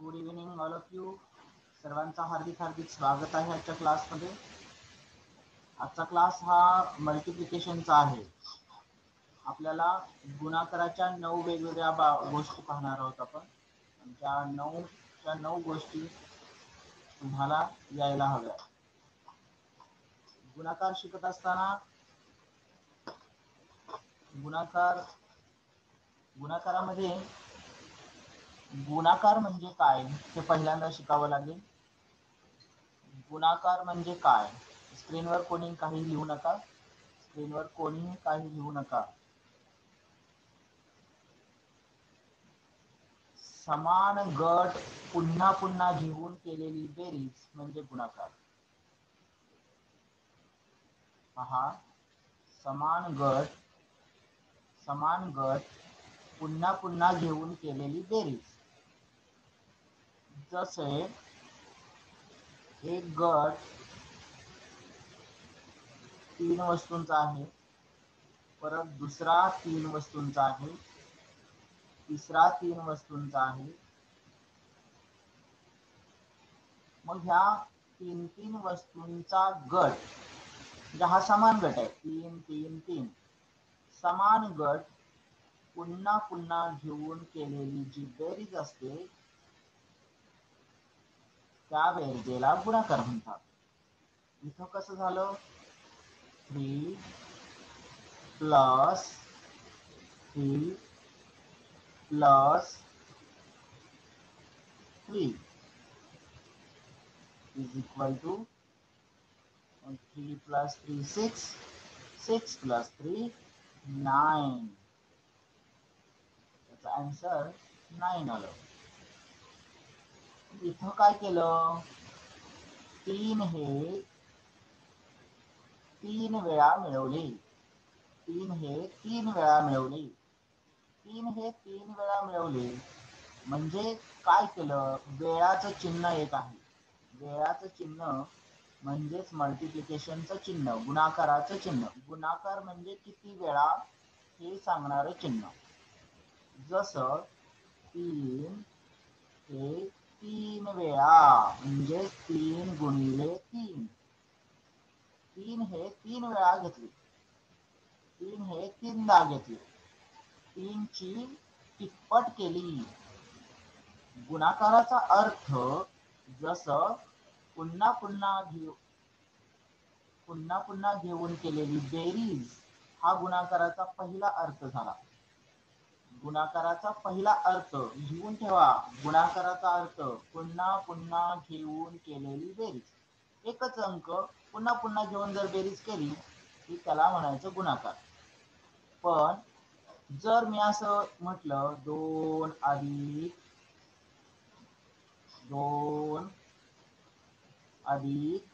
Good evening all of you. सर्वांचा हार्दिक हार्दिक स्वागत आहे आजच्या क्लासमध्ये. आजचा क्लास हा मल्टिप्लिकेशनचा आहे. आपल्याला गुणाकाराच्या 9 वेगवेगळ्या गोष्टी पाहणार आहोत आपण. त्या 9 गोष्टी तुम्हाला यायला हव्या. गुणाकार शिकत असताना गुणाकारामध्ये गुणाकार म्हणजे काय हे पहिल्यांदा शिकावं लागेल. गुणाकार म्हणजे काय? स्क्रीनवर कोणी काही लिहू नका. समान गट पुन्हा पुन्हा घेऊन केलेली बेरीज म्हणजे गुणाकार. पहा, समान गट पुन्हा पुन्हा घेऊन केलेली बेरीज. जसे एक गट 3 वस्तूंचा आहे, परत दुसरा 3 वस्तूंचा आहे, तिसरा 3 वस्तूंचा आहे. मग ह्या 3 वस्तूंचा गट म्हणजे हा समान गट आहे. 3 3 3 समान गट पुन्हा पुन्हा घेऊन केलेली जी बेरीज असते त्या बेरजेला गुणाकार म्हणतात. इथं कसं झालं? 3 plus 3 plus 3 is equal to 3 plus 3 6, 6 plus 3 9. त्याचा आन्सर 9 आलं. इथं काय केलं? 3 हे 3 वेळा मिळवले. 3 हे 3 वेळा मिळवले म्हणजे काय केलं? वेळाचं चिन्ह येत आहे. वेळाचं चिन्ह म्हणजेच मल्टिप्लिकेशनचं चिन्ह, गुणाकाराचं चिन्ह. गुणाकार म्हणजे किती वेळा हे सांगणारं चिन्ह. जसं 3 हे 3 वेळा म्हणजे 3 गुणिले 3. 3 हे 3 वेळा घेतले. 3 हे 3दा घेतले. 3 ची तिप्पट केली. गुणाकाराचा अर्थ जसं पुन्हा पुन्हा घेऊन केलेली बेरीज हा गुणाकाराचा पहिला अर्थ झाला. गुणाकाराचा पहिला अर्थ लिहून ठेवा. गुणाकाराचा अर्थ पुन्हा पुन्हा घेऊन केलेली बेरीज. एकच अंक पुन्हा पुन्हा घेऊन जर बेरीज केली की त्याला म्हणायचं गुणाकार. पण जर मी असं म्हटलं 2 अधिक 2 अधिक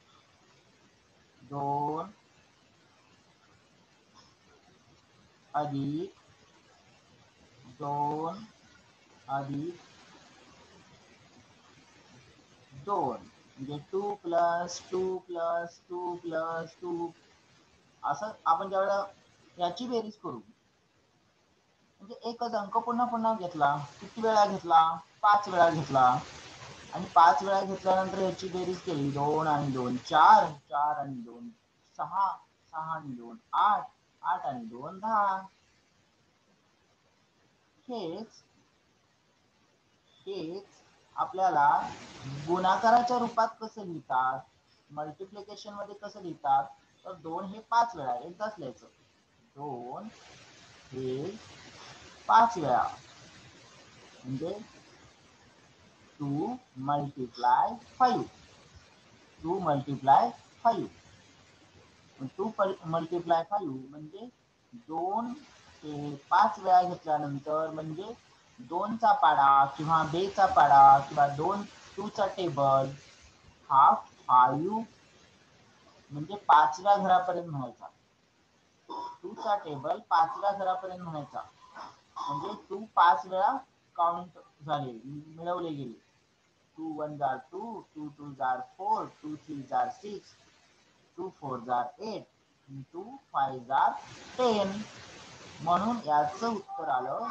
2 अधिक 2 अधिक 2 म्हणजे 2 प्लस 2 प्लस 2 प्लस 2 असं आपण ज्यावेळेला याची बेरीज करू म्हणजे एकच अंक पुन्हा पुन्हा घेतला. किती वेळा घेतला? 5 वेळा घेतला. आणि 5 वेळा घेतल्यानंतर याची बेरीज केली. 2 आणि 2 4, 4 आणि 2 6, 6 आणि 2 8, 8 आणि 2 10. हेच आपल्याला गुणाकाराच्या रूपात कसं लिहितात, मल्टिप्लिकेशन मध्ये कसं लिहितात, तर 2 हे 5 वेळा एकदाच लिहायचं. 2 हे 5 वेळा म्हणजे 2 multiply 5. 2 multiply 5. 2 multiply 5 म्हणजे 2 हे 5 वेळा घेतल्यानंतर म्हणजे 2चा पाडा किंवा बेचा पाडा किंवा 2 चा टेबल हा 5 म्हणजे 5व्या घरापर्यंत म्हणायचा. 2 चा टेबल 5व्या घरापर्यंत म्हणायचा. म्हणजे 2 5 वेळा काउंट झाले, मिळवले गेले. 2 1 जार 2, 2 2 जार 4, 2 3 जार 6, 2 4 जार 8, 2 5 जार 10. म्हणून याचं उत्तर आलं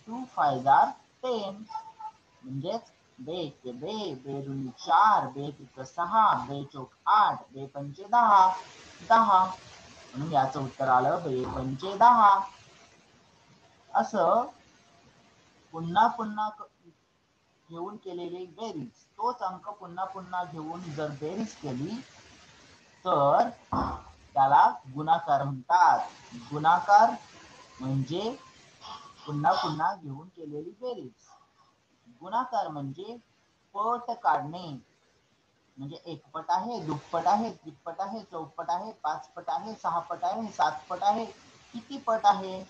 2 5 जार 10. म्हणजेच बे के बे, बेरुनी 4, बे त्रिक 6, बे चौक 8, बे पंचे 10, 10. म्हणून याचं उत्तर आलं बे पंचे 10. असं पुन्हा पुन्हा घेऊन केलेली बेरीज, तोच अंक पुन्हा पुन्हा घेऊन जर बेरीज केली तर त्याला गुणाकार म्हणतात. गुणाकार म्हणजे पुन्हा पुन्हा घेऊन केलेली बेरीज. गुणाकार म्हणजे पट काढणे. म्हणजे एकपट आहे, दुप्पट आहे, त्रिपट आहे, चौपट आहे, पाचपट आहे, सहापट आहे, सातपट आहे, किती पट आहे.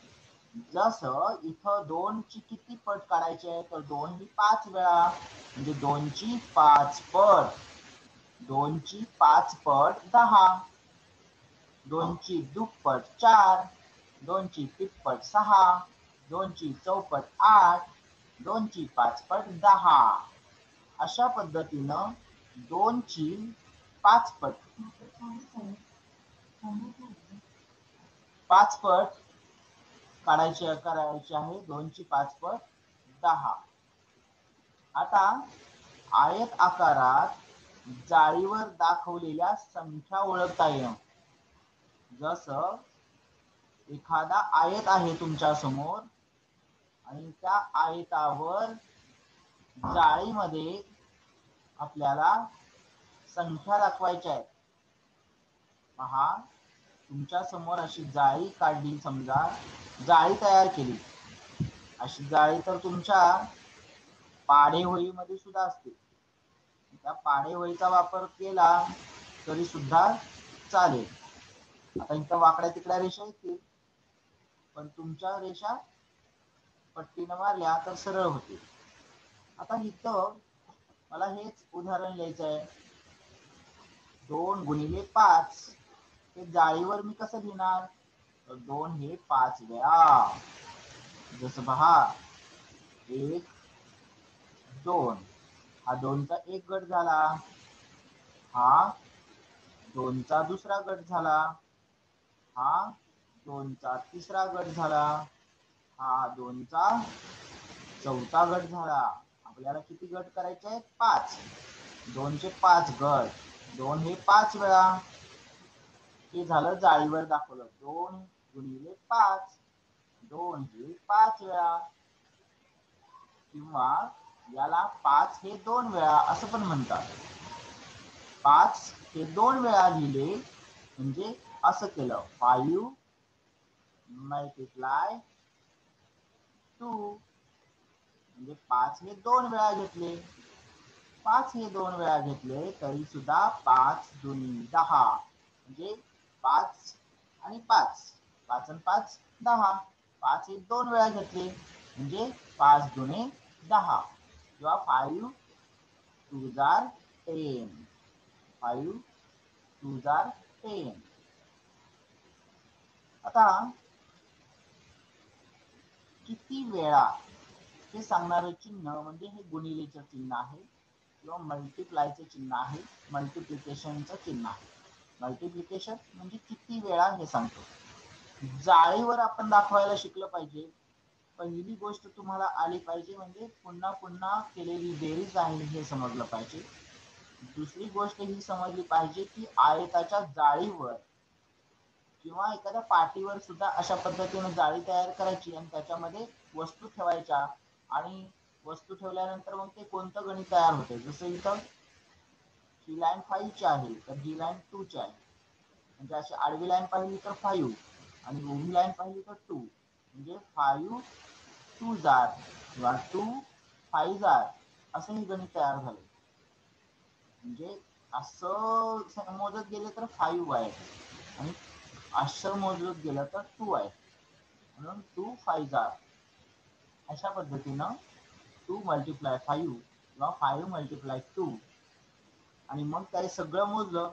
जसं इथं 2 ची किती पट काढायची आहे तर 2 ही 5 वेळा, म्हणजे 2 ची 5 पट. 2 ची 5 पट 10, 2 ची दुप्पट 4, 2 ची तिप्पट 6, 2 ची चौपट 8, 2 ची 5 पट 10. अशा पद्धतीनं 2 ची 5 पट 5 पट करायची आहे. 2 ची 5 पट 10. आता आयत आकारात जाळीवर दाखवलेल्या संख्या ओळखता येणं. जसं एखादा आयत आहे तुमच्या समोर आणि त्या आयतावर जाळीमध्ये आपल्याला संख्या दाखवायच्या आहेत. पहा, तुमच्या समोर अशी जाळी काढली, समजा जाळी तयार केली. अशी जाळी तर तुमच्या पाढेवहीमध्ये सुद्धा असते. त्या पाढेवहीचा वापर केला तरी सुद्धा चालेल. आता इथं वाकड्या तिकड्या रेषा येतील, पण तुमच्या रेषा पट्टीनं मारल्या तर सरळ होतील. आता इथं मला हेच उदाहरण लिहायचं आहे. 2 गुणिले 5 हे जाळीवर मी कसं लिहिणार तर 2 हे 5 वेळा. जसं पहा 1 2, हा 2 चा एक गट झाला, हा 2 चा दुसरा गट झाला, हा 2 चा तिसरा गट झाला, हा 2 चा चौथा गट झाला. आपल्याला किती गट करायचे आहेत 5. 2 चे 5 गट, 2 हे 5 वेळा. हे झालं जाळीवर दाखवलं. 2 गुणिले 5, 2 हे 5 वेळा. किंवा याला 5 हे 2 वेळा असं पण म्हणतात. 5 हे 2 वेळा लिहिले म्हणजे असं केलं 5 मल्टिप्लाय 2, म्हणजे 5 हे 2 वेळा घेतले. 5 हे 2 वेळा घेतले तरी सुद्धा 5 दुनी 10, म्हणजे 5 आणि 5, 5 आणि 5 10. 5 हे 2 वेळा घेतले म्हणजे 5 दुने 10, किंवा 5 2 जार 10, 5 2 जार 10. आता किती वेळा हे सांगणारं चिन्ह म्हणजे हे गुणिलेचं चिन्ह आहे किंवा मल्टिप्लायचं चिन्ह आहे, मल्टिप्लिकेशनचं चिन्ह आहे. मल्टिप्लिकेशन म्हणजे किती वेळा हे सांगतो. जाळीवर आपण दाखवायला शिकलं पाहिजे. पहिली गोष्ट तुम्हाला आली पाहिजे म्हणजे पुन्हा पुन्हा केलेली बेरीज आहे हे समजलं पाहिजे. दुसरी गोष्ट ही समजली पाहिजे की आयताच्या जाळीवर किंवा एखाद्या पाटीवर सुद्धा अशा पद्धतीने जाळी तयार करायची आणि त्याच्यामध्ये वस्तू ठेवायच्या, आणि वस्तू ठेवल्यानंतर मग ते कोणतं गणित तयार होते. जसं इथं ही लाईन 5 ची आहे तर ही लाईन 2 ची आहे, म्हणजे अशी आडवी लाईन पाहिली तर 5 आणि उभी लाईन पाहिली तर 2, म्हणजे 5 2 जार किंवा 2 5 जार असं हे गणित तयार झालं. म्हणजे असं मोजत गेले तर 5 आहे आणि असं मोजत गेलं तर 2 आहे, म्हणून 2 5 जार. अशा पद्धतीनं 2 मल्टिप्लाय 5 किंवा 5 मल्टिप्लाय 2, आणि मग काय सगळं मोजलं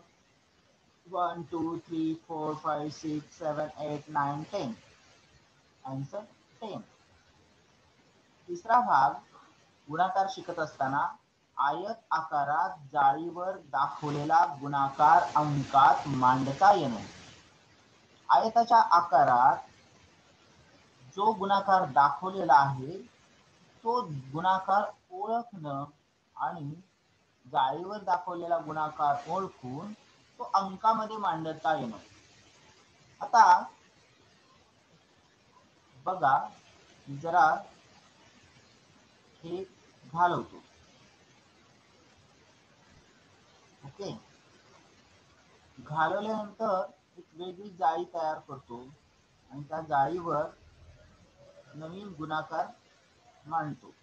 1 2 3 4 5 6 7 8 9 10, आन्सर 10. तिसरा भाग गुणाकार शिकत असताना आयत आकारात जाळीवर दाखवलेला गुणाकार अंकात मांडता येणे. आयताच्या आकारात जो गुणाकार दाखवलेला आहे तो गुणाकार ओळखणं आणि जाळीवर दाखवलेला गुणाकार ओळखून तो अंकामध्ये मांडता येणं. आता बघा, जरा हे घालवतो. ओके, घालवल्यानंतर एक वेगळी जाळी तयार करतो आणि त्या जाळीवर नवीन गुणाकार मांडतो.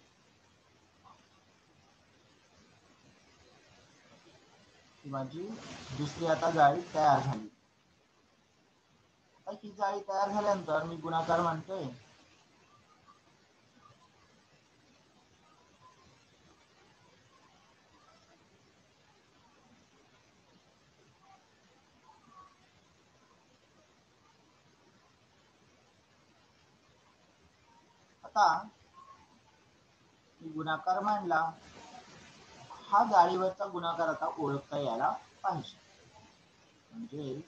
माझी दुसरी आता जाळी तयार झाली. ही जाळी तयार झाल्यानंतर मी गुणाकार मांडतोय. आता गुणाकार मांडला. हा जाळीवरचा गुणाकार आता ओळखता यायला पाहिजे. म्हणजे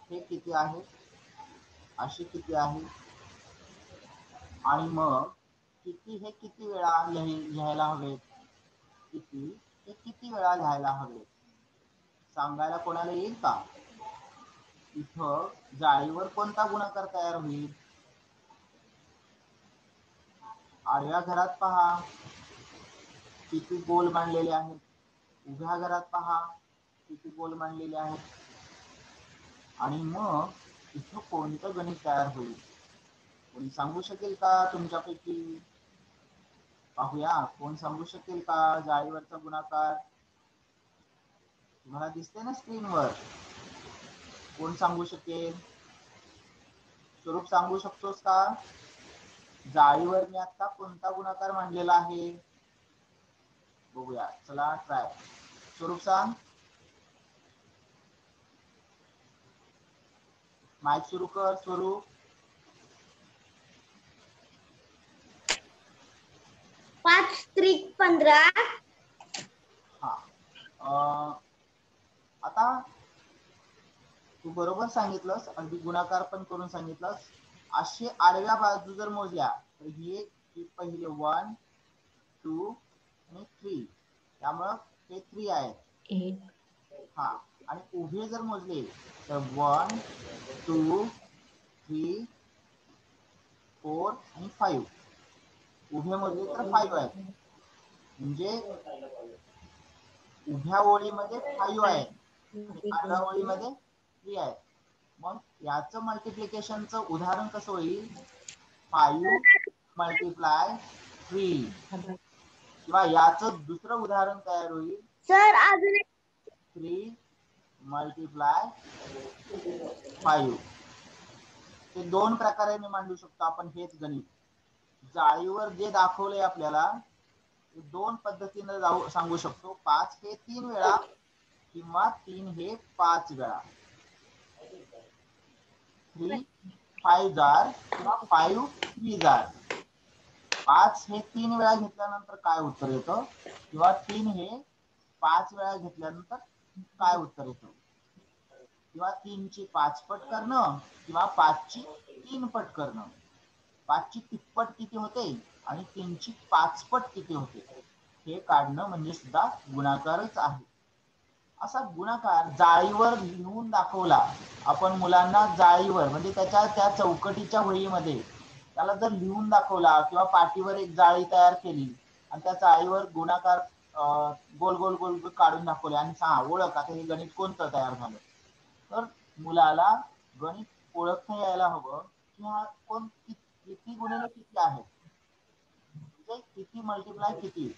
हे किती आहे, अशी किती आहे, आणि मग किती हे किती वेळा लिहायला हवे, किती हे किती वेळा लिहायला हवे सांगायला कोणाला येईल का? इथं जाळीवर कोणता गुणाकार तयार होईल? आडव्या घरात पहा किती गोल मांडलेले आहेत, उभ्या घरात पहा किती गोल मांडलेले आहेत, आणि मग इथं कोणतं गणित तयार होईल? कोणी सांगू शकेल का तुमच्यापैकी? पाहूया, कोण सांगू शकेल का जाळीवरचा गुणाकार? तुम्हाला दिसते ना स्क्रीनवर? कोण सांगू शकेल? स्वरूप सांगू शकतोस का? जाळीवर मी आता कोणता गुणाकार मांडलेला आहे? बघूया, चला ट्राय. स्वरूप सांग. माईक सुरू कर स्वरूप. 5 त्रिक 15. हा, आता तू बरोबर सांगितलंस, अगदी गुणाकार पण करून सांगितलंस. असे आडव्या बाजू जर मोजल्या तर ही पहिले 1 2 आणि 3, त्यामुळं हे 3 आहे. हा, आणि उभे जर मोजले तर 1 2 3 4 आणि 5. उभे मोजले तर 5 आहे. म्हणजे उभ्या ओळीमध्ये 5 आहे आणि आडव्या ओळीमध्ये 3 आहे. मग याचं मल्टिप्लिकेशनचं उदाहरण कसं होईल? 5 मल्टिप्लाय 3. किंवा याचं दुसरं उदाहरण तयार होईल सर अजून 3 मल्टिप्लाय 5. ते दोन प्रकारे मांडू शकतो आपण हेच गणित. जाळीवर जे दाखवलंय आपल्याला दोन पद्धतीने सांगू शकतो. 5 हे 3 वेळा किंवा 3 हे 5 वेळा. 3 5 जार किंवा 5 3 जार. 5 हे 3 वेळा घेतल्यानंतर काय उत्तर येतं, किंवा 3 हे 5 वेळा घेतल्यानंतर काय उत्तर येतं, किंवा 3 ची 5 पट करणं किंवा 5 ची 3 पट करणं. 5 ची तिप्पट किती होते आणि 3 ची 5 पट किती होते हे काढणं म्हणजे सुद्धा गुणाकारच आहे. असा गुणाकार जाळीवर लिहून दाखवला आपण मुलांना. जाळीवर म्हणजे त्याच्या त्या चौकटीच्या वहीमध्ये त्याला जर लिहून दाखवला किंवा पाटीवर एक जाळी तयार केली आणि त्या जाळीवर गुणाकार गोल गोल गोल काढून दाखवले आणि ओळख आता हे गणित कोणतं तयार झालं, तर मुलाला गणित ओळखता यायला हवं की हा कोण किती गुणिले किती आहे, म्हणजे किती मल्टिप्लाय किती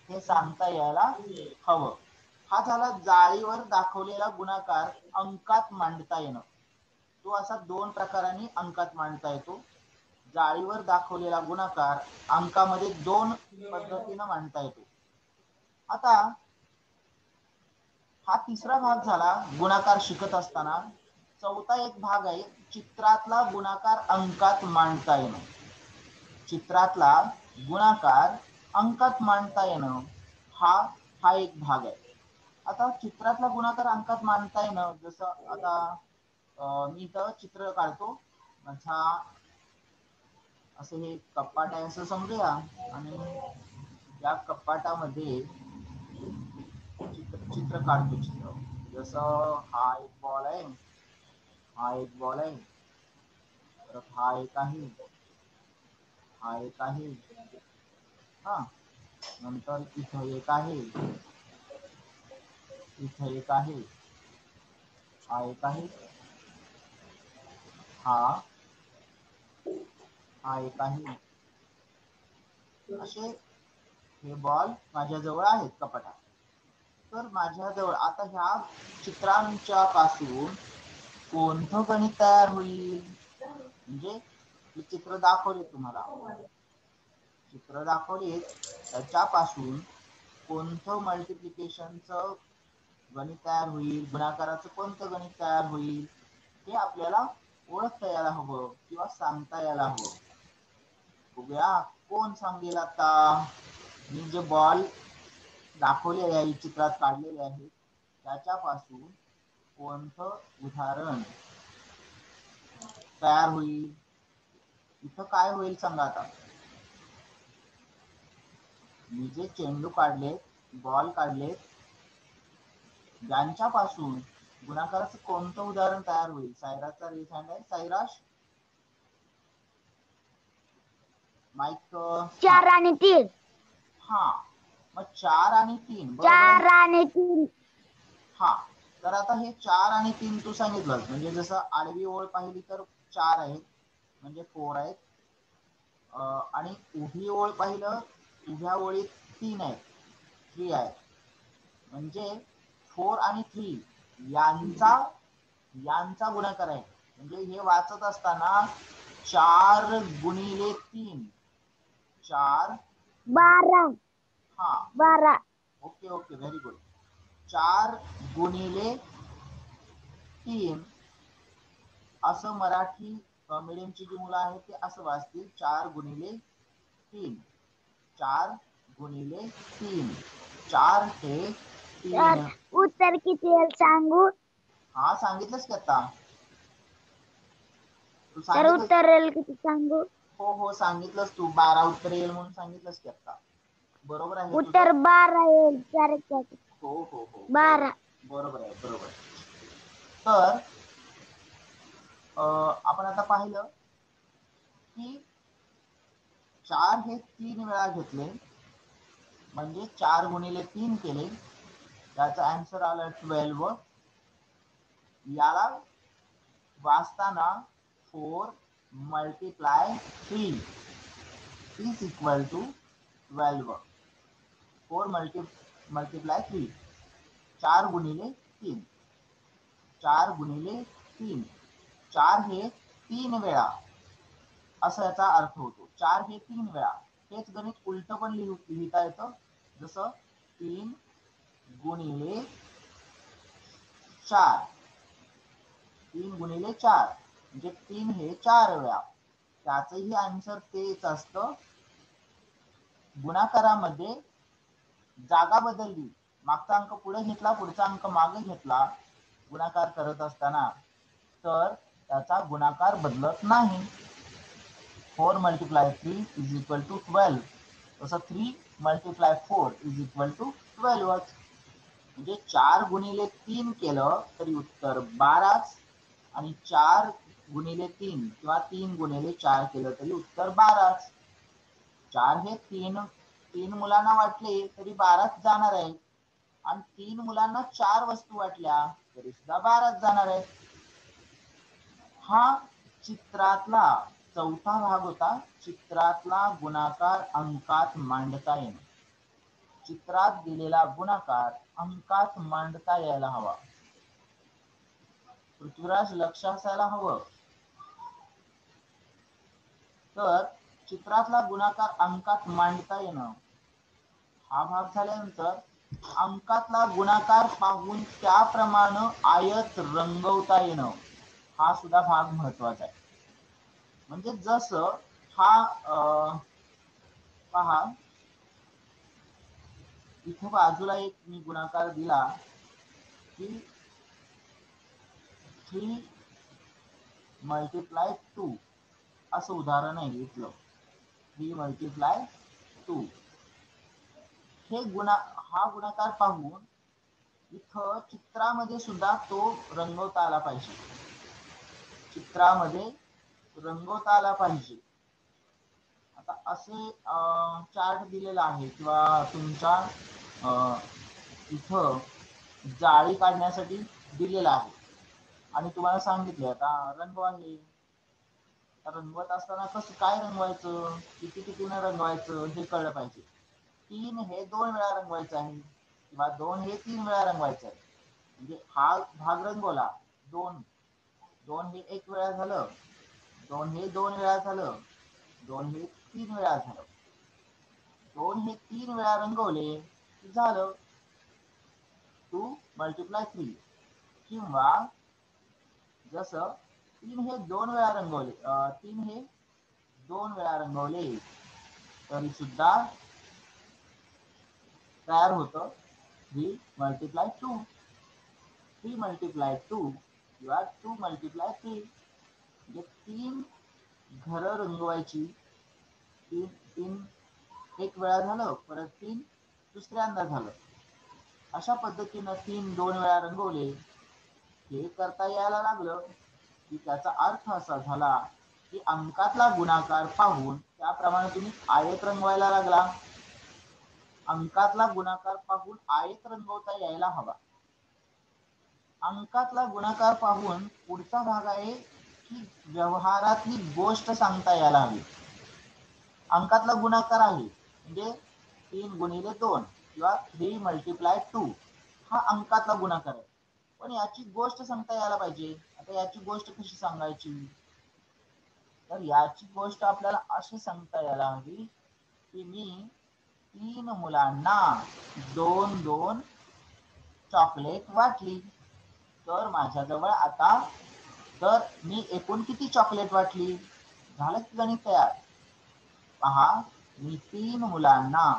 हे सांगता यायला हवं. हा झाला जाळीवर दाखवलेला गुणाकार अंकात मांडता येणं. तो असा दोन प्रकारांनी अंकात मांडता येतो. जाळीवर दाखवलेला गुणाकार अंकामध्ये दोन पद्धतीनं मांडता येतो. आता हा तिसरा भाग झाला गुणाकार शिकत असताना. चौथा एक भाग आहे चित्रातला गुणाकार अंकात मांडता येणं. चित्रातला गुणाकार अंकात मांडता येणं हा एक भाग आहे. आता चित्रातला गुणाकार अंकात मांडता येणं, जसं आता मी इथं चित्र काढतो. माझा असं हे कपाट आहे असं समजूया आणि या कपाटामध्ये चित्र काढतो. चित्र जसं हा एक बॉल आहे, हा एक बॉल आहे, परत हा एक आहे, हा एक आहे, हा नंतर इथं एक आहे, इथं एक आहे, हा एक आहे, हा एक आहे. असे हे बॉल माझ्याजवळ आहेत कपाटात. तर माझ्याजवळ आता ह्या चित्रांच्या पासून कोणतं गणित तयार होईल? म्हणजे हे चित्र दाखवले तुम्हाला, चित्र दाखवले त्याच्यापासून कोणतं मल्टिप्लिकेशनचं गणित तयार होईल, गुणाकाराचं कोणतं गणित तयार होईल हे आपल्याला ओळखता यायला हवं किंवा सांगता यायला हवं. बघूया कोण सांगेल आता. मी जे बॉल दाखवलेले आहे, चित्रात काढलेले आहे, त्याच्यापासून कोणतं उदाहरण तयार होईल? इथं काय होईल सांगा आता. मी जे चेंडू काढले, बॉल काढले, यांच्यापासून गुणाकाराचं कोणतं उदाहरण तयार होईल? सायराजचा रेस हँड आहे. सायराज माईक 4 आणि 3. हा मग 4 आणि 3 बरोबर 4 आहे. आणि 3. हा तर आता हे 4 आणि 3 तू सांगितलं, म्हणजे जसं आडवी ओळ पाहिली तर 4 आहेत म्हणजे 4 आहेत, आणि उभी ओळ पाहिलं, उभ्या ओळीत 3 आहेत, 3 आहेत, म्हणजे 4 आणि 3 यांचा गुणाकार आहे. म्हणजे हे वाचत असताना 4 गुणिले 3 4 12. हा 12. Okay okay very good. 4 गुणिले 3 असं मराठी मीडियमची जी मुलं आहेत ते असं वाचतील, 4 गुणिले 3, 4 गुणिले 3, 4 हे 3. उत्तर किती येईल सांगू? हा सांगितलंस की आता तू तर सांगितलं. उत्तर येईल किती सांगू? हो हो सांगितलंस तू, 12 उत्तर येईल म्हणून सांगितलंस की आता. बरोबर आहे तुझं. उत्तर 12 येईल. हो हो हो 12. बरोबर आहे, बरोबर आहे. तर आपण आता पाहिलं की 4 हे 3 वेळा घेतले, म्हणजे 4 गुणिले 3 केले, त्याचा आन्सर आला 12. याला वाचताना 4 multiply 3 is equal to 12. 4 multiply 3, 4 गुणिले 3, 4 गुणिले 3, 4 हे 3 वेळा असं याचा अर्थ होतो. 4 हे 3 वेळा. हेच गणित उलट पण लिहिता येतं, जसं 3 गुणिले 4, 3 गुणिले 4 म्हणजे 3 हे 4 वेळा. त्याचंही आन्सर तेच असतं. गुणाकारामध्ये जागा बदलली, मागचा अंक पुढे घेतला, पुढचा अंक मागे घेतला गुणाकार करत असताना, तर त्याचा गुणाकार बदलत नाही. 4 मल्टिप्लाय 3 इज इक्वल टू 12. तसं 3 मल्टिप्लाय 4 इज इक्वल टू 12. म्हणजे 4 गुणिले 3 केलं तरी उत्तर 12च, आणि 4 गुणिले 3 किंवा 3 गुणिले 4 केलं तरी उत्तर 12च. 4 हे 3 मुलांना वाटले तरी 12च जाणार आहे, आणि 3 मुलांना 4 वस्तू वाटल्या तरी सुद्धा 12च जाणार आहे. हा चित्रातला चौथा भाग होता, चित्रातला गुणाकार अंकात मांडता येणे. चित्रात दिलेला गुणाकार अंकात मांडता यायला हवा. पृथ्वीराज लक्ष असायला हवं. तर चित्रातला गुणाकार अंकात मांडता येणं हा भाग झाल्यानंतर अंकातला गुणाकार पाहून त्याप्रमाणे आयत रंगवता येणं हा सुद्धा भाग महत्वाचा आहे. म्हणजे जसं हा पहा, इथं बाजूला एक मी गुणाकार दिला की 3 मल्टिप्लाय 2 असं उदाहरण आहे इथलं. 3 मल्टिप्लाय 2. हा गुणाकार पाहून इथं चित्रामध्ये सुद्धा तो रंगवता आला पाहिजे. चित्रामध्ये रंगवता आला पाहिजे. आता असे चार्ट दिलेला आहे किंवा तुमच्या इथं जाळी काढण्यासाठी दिलेला आहे आणि तुम्हाला सांगितले आता रंगवा हे. रंगवत असताना कसं काय रंगवायचं, कितीनं रंगवायचं हे कळलं पाहिजे. 3 हे 2 वेळा रंगवायचं आहे किंवा 2 हे 3 वेळा रंगवायचं आहे. म्हणजे हा भाग रंगवला 2 हे 1 वेळा झालं, 2 हे 2 वेळा झालं, 2 हे 3 वेळा झालं. 2 हे 3 वेळा रंगवले की झालं 2 मल्टिप्लाय 3. किंवा जसं 3 हे 2 वेळा रंगवले 3 हे 2 वेळा रंगवले तरी सुद्धा तयार होतं 3 मल्टिप्लाय 2. 3 मल्टिप्लाय 2 किंवा 2 मल्टिप्लाय 3. म्हणजे 3 घरं रंगवायची. 3 एक वेळा झालं, परत 3 दुसऱ्यांदा झालं. अशा पद्धतीनं 3 2 वेळा रंगवले. हे करता यायला लागलं की त्याचा अर्थ असा झाला की अंकातला गुणाकार पाहून त्याप्रमाणे तुम्ही आयत रंगवायला लागला. अंकातला गुणाकार पाहून आयत रंगवता यायला हवा. अंकातला गुणाकार पाहून पुढचा भाग आहे की व्यवहारातली गोष्ट सांगता यायला हवी. अंकातला गुणाकार आहे म्हणजे 3 गुणिले 2 किंवा 3 मल्टिप्लाय 2 हा अंकातला गुणाकार आहे. पण याची गोष्ट सांगता यायला पाहिजे. आता याची गोष्ट कशी सांगायची, तर याची गोष्ट आपल्याला अशी सांगता यायला हवी की मी 3 मुलांना 2 चॉकलेट वाटली. तर माझ्याजवळ आता तर मी एकूण किती चॉकलेट वाटली, झालं की गणित तयार. पहा, मी 3 मुलांना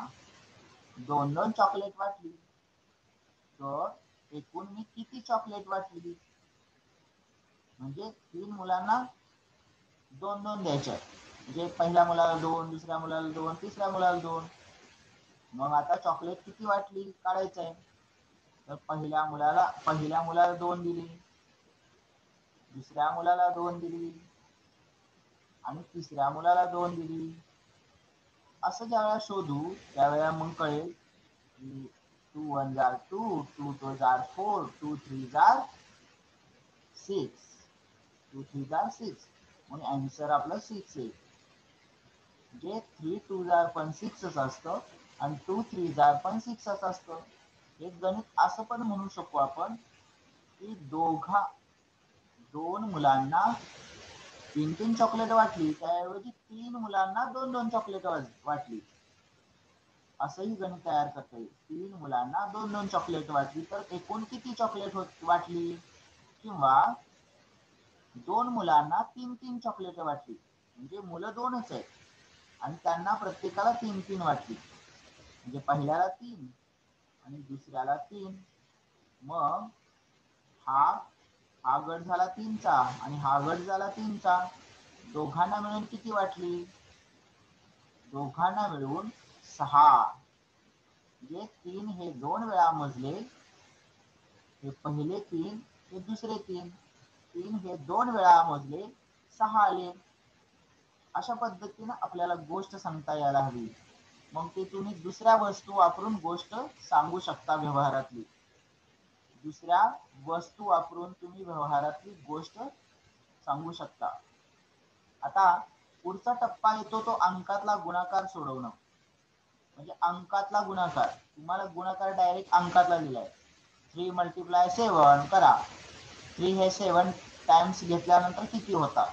2 चॉकलेट वाटली. तर एकूण मी किती चॉकलेट वाटली, म्हणजे 3 मुलांना 2 द्यायचे. म्हणजे पहिल्या मुलाला 2, दुसऱ्या मुलाला 2, तिसऱ्या मुलाला 2. मग आता चॉकलेट किती वाटली काढायचं आहे. तर पहिल्या मुलाला 2 दिली, दुसऱ्या मुलाला 2 दिली आणि तिसऱ्या मुलाला 2 दिली. असं ज्यावेळेला शोधू त्यावेळेला मग कळेल की 2 1 जार 2, 2 2 जार 4, 2 3 जार 6, 2 3 जार 6. म्हणून आन्सर आपलं 6 आहे. म्हणजे 3 2 जार पण 6च असतं आणि 2 3 जार पण 6च असतं. हे गणित असं पण म्हणू शकतो आपण की 2 मुलांना 3 चॉकलेट वाटली, त्याऐवजी 3 मुलांना 2 चॉकलेट वाटली. असंही गणित तयार करता येईल. 3 मुलांना 2 चॉकलेट वाटली तर एकूण किती चॉकलेट वाटली, किंवा 2 मुलांना 3 चॉकलेट वाटली म्हणजे मुलं 2च आहेत आणि त्यांना प्रत्येकाला 3 वाटली. म्हणजे पहिल्याला 3 आणि दुसऱ्याला 3. मग हा गट झाला 3चा आणि हा गट झाला 3चा. दोघांना मिळून किती वाटली, दोघांना मिळून 6. म्हणजे 3 हे 2 वेळा मोजले, हे पहिले 3 हे दुसरे 3. 3 हे 2 वेळा मोजले 6 आले. अशा पद्धतीनं आपल्याला गोष्ट सांगता यायला हवी. मग ते तुम्ही दुसऱ्या वस्तू वापरून गोष्ट सांगू शकता. व्यवहारातली दुसऱ्या वस्तू वापरून तुम्ही व्यवहारातली गोष्ट सांगू शकता. आता पुढचा टप्पा येतो तो अंकातला गुणाकार सोडवणं. म्हणजे अंकातला गुणाकार, तुम्हाला गुणाकार डायरेक्ट अंकातला दिलाय. 3 मल्टिप्लाय 7 करा. 3 हे 7 टाइम्स घेतल्यानंतर किती होता,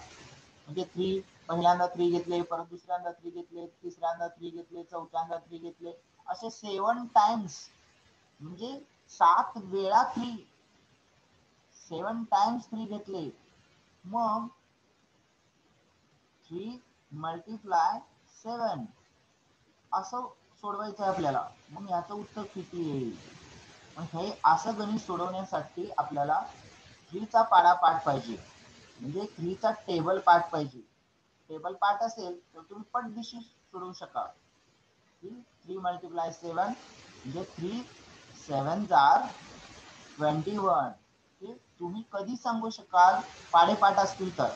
म्हणजे 3 पहिल्यांदा 3 घेतले, परत दुसऱ्यांदा 3 घेतले, तिसऱ्यांदा 3 घेतले, चौथ्यांदा 3 घेतले, असे 7 टाइम्स म्हणजे 7 वेळा 3, 7 टाइम्स 3 घेतले. मग 3 मल्टिप्लाय 7 असं सोडवायचं आहे आपल्याला. मग याचं उत्तर किती येईल. हे असं गणित सोडवण्यासाठी आपल्याला 3चा पाढा पाठ पाहिजे, म्हणजे 3चा टेबल पाठ पाहिजे. टेबल पाठ असेल तर तुम्ही पटदिशी सोडवू शकाल. 3 मल्टिप्लाय 7 म्हणजे 3 7 आर 21. तुम्ही कधी सांगू शकाल पाडेपाठ असतील तर,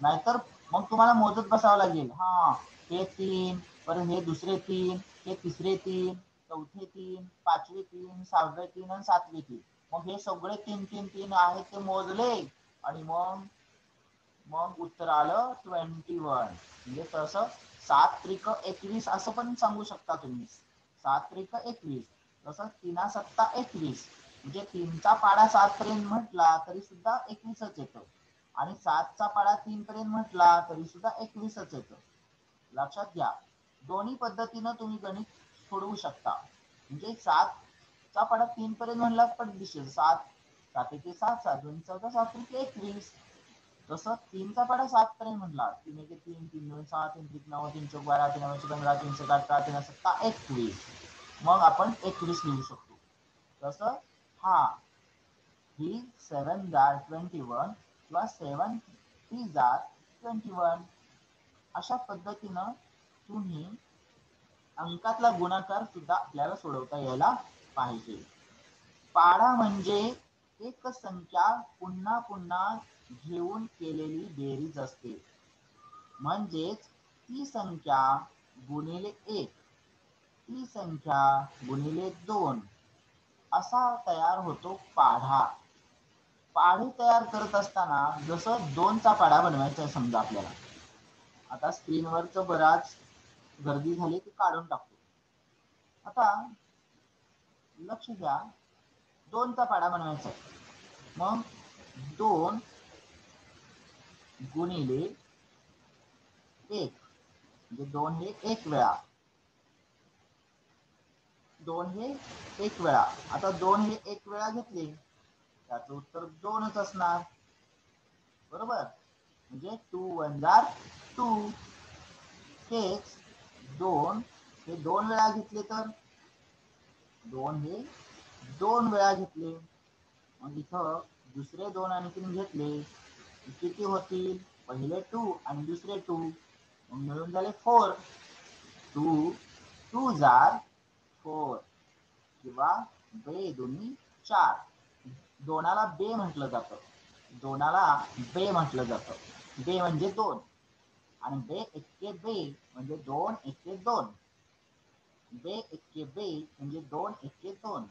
नाहीतर मग तुम्हाला मोजत बसावं लागेल. हा हे 3, परत हे दुसरे 3, हे तिसरे 3, चौथे 3, पाचवे 3, सहावे 3 आणि सातवे 3. मग हे सगळे 3 3 3 आहेत ते मोजले आणि मग मग उत्तर आलं 21. म्हणजे तसं 7 त्रिक 21 असं पण सांगू शकता तुम्ही. 7 त्रिक 21, तसं 3 7 21, म्हणजे 3चा पाडा 7 पर्यंत म्हटला तरी सुद्धा 21च येतो आणि 7चा पाडा 3 पर्यंत म्हटला तरी सुद्धा 21च येतं. लक्षात घ्या, दोन्ही पद्धतीनं तुम्ही गणित सोडवू शकता. म्हणजे 7चा पाडा 3 पर्यंत म्हणला पटदिशीर 7 7 1 7 7 2 14 7 3 21. तसं 3चा पाडा 7 पर्यंत म्हटला 3 1 3 3 2 6 3 3 9 3 4 12 3 9 15 3 7 18 3 7 21. मग आपण 21 लिहू शकतो. तसं हा ही 7 जार 21 प्लस 7 3 जार 21. अशा पद्धतीनं तुम्ही अंकातला गुणाकार सुद्धा आपल्याला सोडवता यायला पाहिजे. पाडा म्हणजे एक संख्या पुन्हा पुन्हा घेऊन केलेली बेरीज असते. म्हणजेच ती संख्या गुणिले 1, ती संख्या गुणिले 2 असा तयार होतो पाढा. पाढे तयार करत असताना जसं 2चा पाढा बनवायचा आहे समजा आपल्याला. आता स्क्रीनवरच बराच गर्दी झाली ती काढून टाकतो. आता लक्ष द्या, 2चा पाढा बनवायचा आहे. मग 2 गुणिले 1 म्हणजे 2 हे 1 वेळा, 2 हे 1 वेळा. आता 2 हे 1 वेळा घेतले त्याचं उत्तर 2च असणार, बरोबर. म्हणजे 2 1 जार 2. हेच 2 हे 2 वेळा घेतले तर 2 हे 2 वेळा घेतले. मग इथं दुसरे 2 आणखीन घेतले किती होतील, पहिले 2 आणि दुसरे 2 मिळून झाले 4. 2 2 जार 4 किंवा बे दोन्ही 4. दोनाला बे म्हटलं जातं, दोनाला बे म्हटलं जातं. बे म्हणजे 2 आणि बे एक्के बे म्हणजे 2 एक्के 2. बे एक्के बे म्हणजे 2 एक्के 2.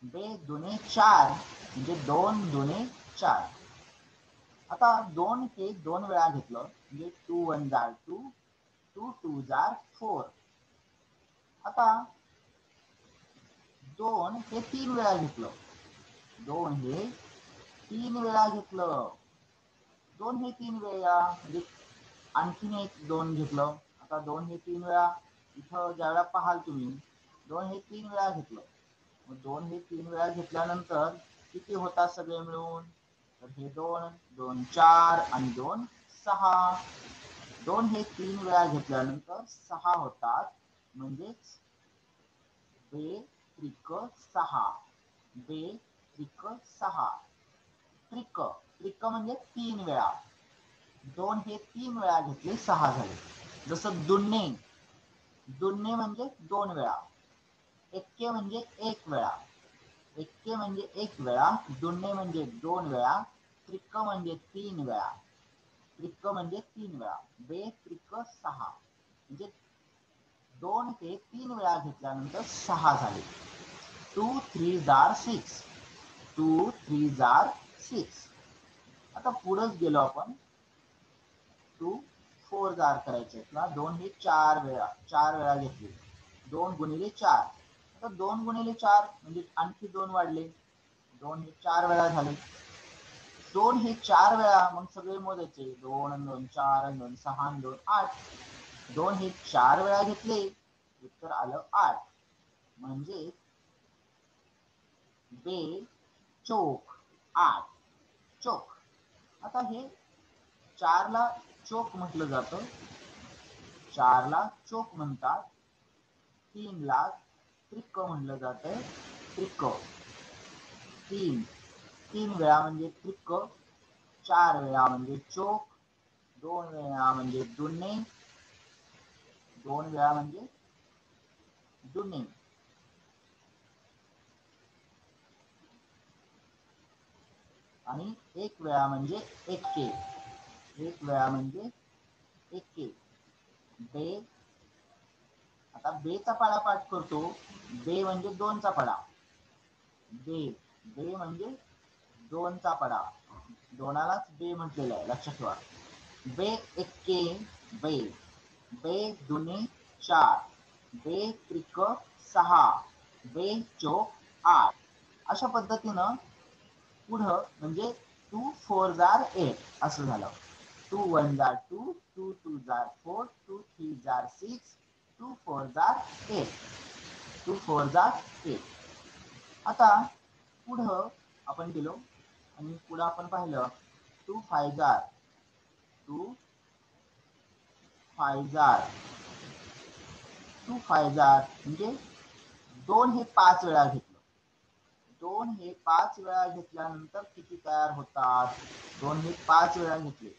बे दुने 4 म्हणजे 2 दुने 4. आता 2 हे 2 वेळा घेतलं म्हणजे 2 1 जार 2, 2 2 जार 4. आता 2 हे 3 वेळा घेतलं, 2 हे 3 वेळा घेतलं, 2 हे 3 वेळा म्हणजे आणखीन एक 2 घेतलं. आता 2 हे 3 वेळा, इथं ज्यावेळा पाहाल तुम्ही 2 हे 3 वेळा घेतलं. मग 2 हे 3 वेळा घेतल्यानंतर किती होतात सगळे मिळून, तर हे 2 2 4 आणि 2 6. 2 हे 3 वेळा घेतल्यानंतर 6 होतात, म्हणजेच बे त्रिक 6. बे त्रिक 6. त्रिक त्रिक म्हणजे 3 वेळा. 2 हे 3 वेळा घेतले 6 झाले. जसं दुन्ने, दुन्ने म्हणजे 2 वेळा. एक्के म्हणजे 1 वेळा. एक्के म्हणजे 1 वेळा, दुन्ने म्हणजे 2 वेळा, त्रिक म्हणजे 3 वेळा. त्रिक म्हणजे 3 वेळा. बे त्रिक 6 म्हणजे 2 हे 3 वेळा घेतल्यानंतर 6 झाले. 2 3 जार 6, 2 3 जार 6. आता पुढेच गेलो आपण, 2 4 जार करायचे. 2 हे 4 वेळा घेतले, 2 गुणिले 4. आता 2 गुणिले 4 म्हणजे आणखी 2 वाढले, 2 हे 4 वेळा झाले. 2 हे 4 वेळा, मग सगळे मोजायचे, 2 आणि 2 4 आणि 2 6 आणि 2 8. 2 हे 4 वेळा घेतले, उत्तर आलं 8. म्हणजे बे चोक 8, चोक. आता हे 4 ला चोक म्हटलं जातं, 4 ला चोक म्हणतात. 3 ला त्रिक म्हटलं जातं, त्रिक. 3 वेळा म्हणजे त्रिक, 4 वेळा म्हणजे चोक, 2 वेळा म्हणजे दुन्ने, 2 वेळा म्हणजे दुने. आणि 1 वेळा म्हणजे एक्के. 1 वेळा म्हणजे एक्के. बे, आता बेचा पाडा पाठ करतो. बे म्हणजे 2चा पाडा. बे, बे म्हणजे 2चा पाडा. 2लाच बे म्हटलेलं आहे, लक्षात ठेवा. बे एक्के बे, बे दुने 4, बे त्रिक 6, बे चोक 8. अशा पद्धतीनं पुढं म्हणजे 2 4 जार 8 असं झालं. 2 1 जार 2, 2 2 जार 4, 2 3 जार 6, 2 4 जार 8, 2 4 जार 8. आता पुढं आपण गेलो आणि पुढं आपण पाहिलं 2 5 जार 2 5 जार 2 5 जार म्हणजे 2 हे 5 वेळा घेतलं. 2 हे 5 वेळा घेतल्यानंतर किती तयार होतात? 2 हे 5 वेळा घेतले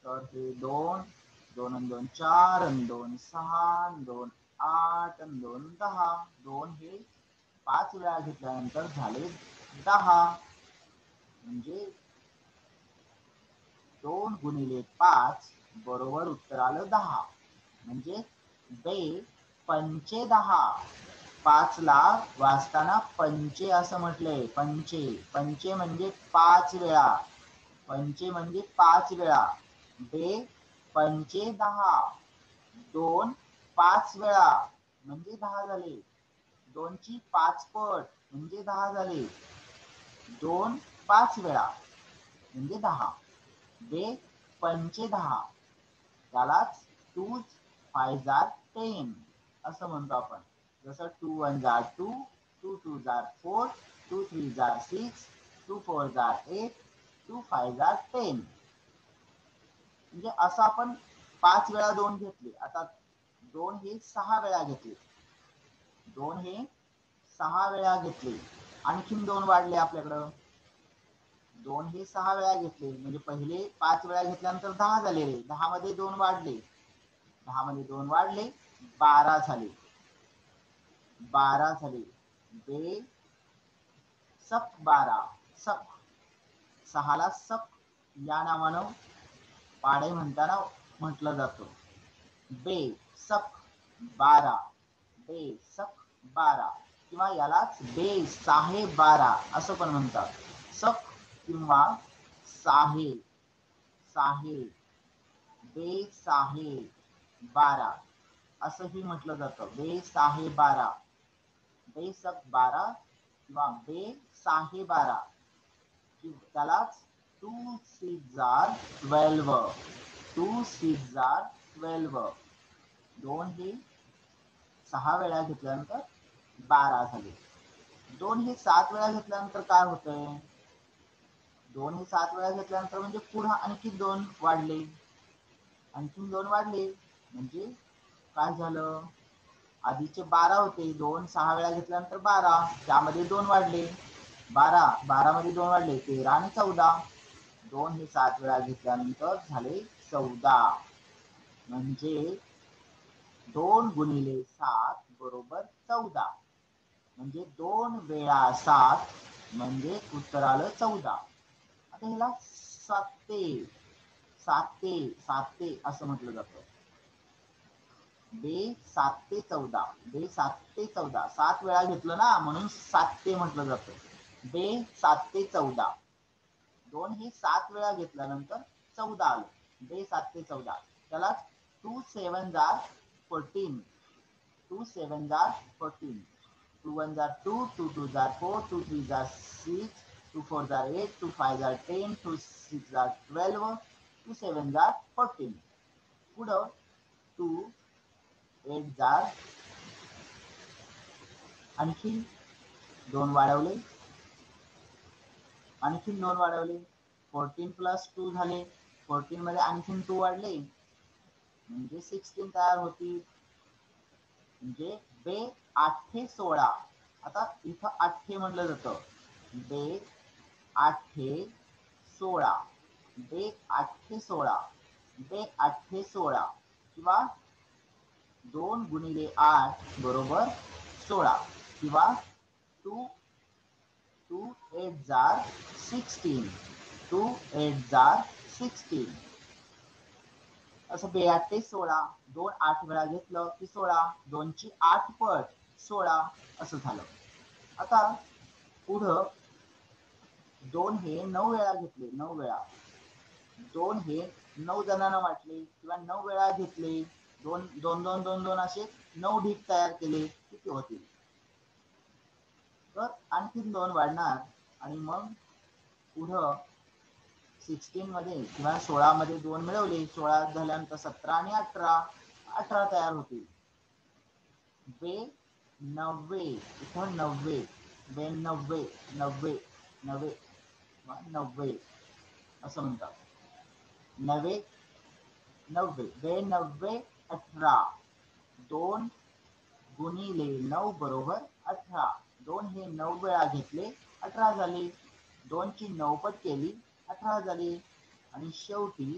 तर हे 2, 2 आणि 2 4 आणि 2 6 आणि 2 8 आणि 2 10. 2 हे 5 वेळा घेतल्यानंतर झाले 10. म्हणजे 2 गुणिले 5 बरोबर उत्तर आलं 10. म्हणजे बे पंचे 10. 5ला वाचताना पंचे असं म्हटलंय. पंचे, पंचे म्हणजे 5 वेळा. पंचे म्हणजे 5 वेळा. बे पंचे 10. 2 5 वेळा म्हणजे 10 झाले. 2 ची 5 पट म्हणजे 10 झाले. 2 5 वेळा म्हणजे 10. बे पंचे 10. त्यालाच 2 5 जार 10 असं म्हणतो आपण. जसं 2 1 जार 2, 2 2 जार 4, 2 3 जार 6, 2 4 जार 8, 2 5 जार 10. म्हणजे असं आपण 5 वेळा 2 घेतले. आता 2 हे 6 वेळा घेतले. 2 हे 6 वेळा घेतले. आणखीन 2 वाढले आपल्याकडं. 2 हे 6 वेळा घेतले म्हणजे पहिले 5 वेळा घेतल्यानंतर 10 झाले. 10 मध्ये 2 वाढले. 10 मध्ये 2 वाढले 12 झाले. 12 झाले. बे सक 12. सक, 6ला सक या नावानं पाढे म्हणताना म्हटलं जातं. बे सक 12, बे सक 12 किंवा यालाच बे साहे 12 असं पण म्हणतात. सक किंवा साहे, साहे, बे साहे 12 असंही म्हटलं जातं. बे साहे 12, बे सक 12 किंवा बे साहे 12. त्यालाच 2 6 जार 12, 2 6 जार 12. 2 हे 6 वेळा घेतल्यानंतर 12 झाले. 2 हे 7 वेळा घेतल्यानंतर काय होतंय? 2 हे 7 वेळा घेतल्यानंतर म्हणजे पुढे आणखी 2 वाढले. आणखीन 2 वाढले म्हणजे काय झालं? आधीचे 12 होते. 2 6 वेळा घेतल्यानंतर 12. त्यामध्ये 2 वाढले. 12, 12 मध्ये 2 वाढले 13 आणि 14. 2 हे 7 वेळा घेतल्यानंतर झाले 14. म्हणजे 2 गुणिले 7 बरोबर 14. म्हणजे 2 वेळा 7 म्हणजे उत्तर आलं 14. आता ह्याला साते, साते, साते असं म्हटलं जातं. बे 7 ते 14, बे 7 ते 14. 7 वेळा घेतलं ना म्हणून 7 ते म्हटलं जातं. बे 7 ते 14. 2 हे 7 वेळा घेतल्यानंतर 14 आलं. बे 7 ते 14. त्याला 2 7 जार 14, 2 7 जार 14, 2 1 जार 2, 2 2 जार 4, 2 3 जार 6, 2 4 जार 8, 2 5 जार 10, 2 6 जार 12, 2 7 जार 14. पुढं 2 8 जार आणखी 2 वाढवले. आणखीन 2 वाढवले. 14 प्लस 2 झाले. 14 मध्ये आणखीन 2 वाढले म्हणजे 16 तयार होती. म्हणजे बे 8 हे 16. आता इथं 8 हे म्हटलं जातं. बे 8 हे 16, बे 8 हे 16, बे 8 हे 16 किंवा 2 गुणिले 8 बरोबर 16 किंवा 2 8 जार 16 2 8 जार 16 असं 16 2 8 वेळा घेतलं की 16 2 ची 8 पट 16 असं झालं. आता पुढं 2 हे 9 वेळा घेतले 9 वेळा 2 हे 9 जणांना वाटले किंवा 9 वेळा घेतले 2 2 2 2 2 असे 9 ढीग तयार केले किती होतील? तर आणखीन 2 वाढणार आणि मग पुढं 16 मध्ये किंवा 16 मध्ये 2 मिळवले 16 झाल्यानंतर 17 आणि 18 तयार होतील. 90 इथं 90 92 90 90 90 असं म्हणतात. 90 90 92 18 2 गुणिले 9 बरोबर 18 2 हे 9 वेळा घेतले 18 झाले 2 ची 9 पट केली 18 झाले आणि शेवटी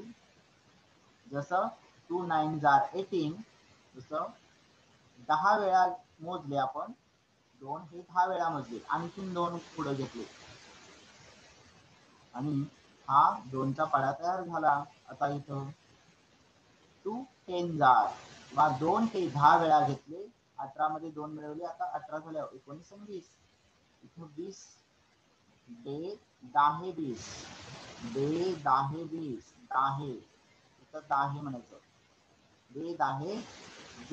जसं 2 9 जार 18 जसं 10 वेळा मोजले आपण 2 हे 10 वेळा मोजले आणखीन 2 पुढे घेतले आणि हा 2 चा पाढा तयार झाला. आता इथं 2 10 जार किंवा 2 हे 10 वेळा घेतले 18 मध्ये 2 मिळवले आता 18 झाल्या 19 आणि 20 इथं 20 बे 10 20 बे 10 20 10 इथं 10 म्हणायचं बे 10